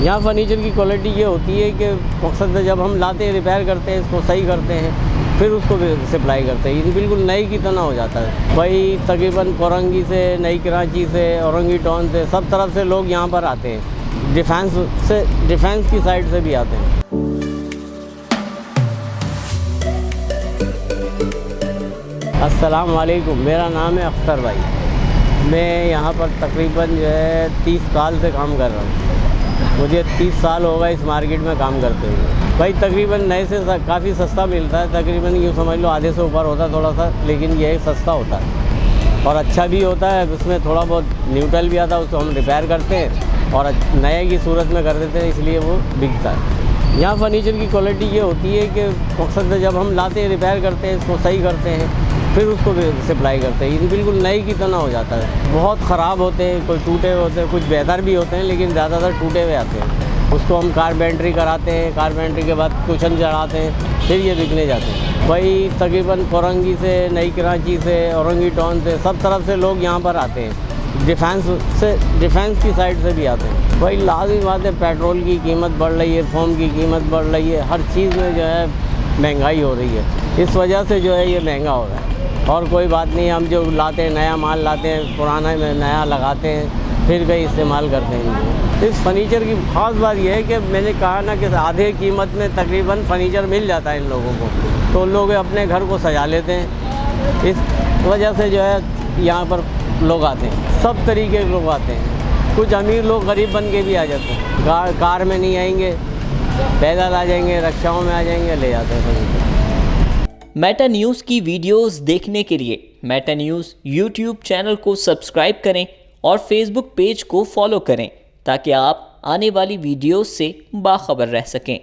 यहाँ फर्नीचर की क्वालिटी ये होती है कि मकसद जब हम लाते हैं, रिपेयर करते हैं, इसको सही करते हैं, फिर उसको सप्लाई करते हैं। ये बिल्कुल नई की तरह हो जाता है। भाई तकरीबन कोरंगी से, नई कराची से, औरंगी टाउन से, सब तरफ से लोग यहाँ पर आते हैं। डिफेंस की साइड से भी आते हैं। अस्सलाम वालेकुम, मेरा नाम है अख्तर भाई। मैं यहाँ पर तकरीबन जो है 30 साल से काम कर रहा हूँ। मुझे 30 साल हो गए इस मार्केट में काम करते हुए। भाई तकरीबन नए से काफ़ी सस्ता मिलता है, तकरीबन यूँ समझ लो आधे से ऊपर होता है थोड़ा सा, लेकिन ये सस्ता होता है और अच्छा भी होता है। उसमें थोड़ा बहुत न्यूट्रल भी आता है, उसको हम रिपेयर करते हैं और नए की सूरत में कर देते हैं, इसलिए वो बिकता है। यहाँ फर्नीचर की क्वालिटी ये होती है कि मकसद जब हम लाते हैं, रिपेयर करते हैं, इसको सही करते हैं, फिर उसको सप्लाई करते हैं। ये बिल्कुल नई की तरह हो जाता है। बहुत ख़राब होते हैं, कोई टूटे हुए होते हैं, कुछ बेहतर भी होते हैं, लेकिन ज़्यादातर टूटे हुए आते हैं। उसको हम कारपेंट्री कराते हैं, कारपेंट्री के बाद कुशन चढ़ाते हैं, फिर ये बिकने जाते हैं। भाई तकरीबन कोरंगी से, नई कराची से, औरंगी टाउन से, सब तरफ से लोग यहाँ पर आते हैं। डिफेंस की साइड से भी आते हैं। भाई लाज़मी बात है, पेट्रोल की कीमत बढ़ रही है, फोम की कीमत बढ़ रही है, हर चीज़ में जो है महंगाई हो रही है। इस वजह से जो है ये महंगा हो रहा है। और कोई बात नहीं, हम जो लाते हैं, नया माल लाते हैं, पुराना में नया लगाते हैं, फिर कहीं इस्तेमाल करते हैं। इस फर्नीचर की ख़ास बात यह है कि मैंने कहा ना कि आधे कीमत में तकरीबन फर्नीचर मिल जाता है इन लोगों को, तो लोग अपने घर को सजा लेते हैं। इस वजह से जो है यहाँ पर लोग आते हैं, सब तरीके के लोग आते हैं। कुछ अमीर लोग गरीब बन के भी आ जाते हैं, कार में नहीं आएंगे, पैदल आ जाएंगे, रिक्शाओं में आ जाएंगे, ले जाते हैं फर्नीचर। मेटा न्यूज़ की वीडियोस देखने के लिए मेटा न्यूज़ यूट्यूब चैनल को सब्सक्राइब करें और फेसबुक पेज को फॉलो करें ताकि आप आने वाली वीडियोस से बाखबर रह सकें।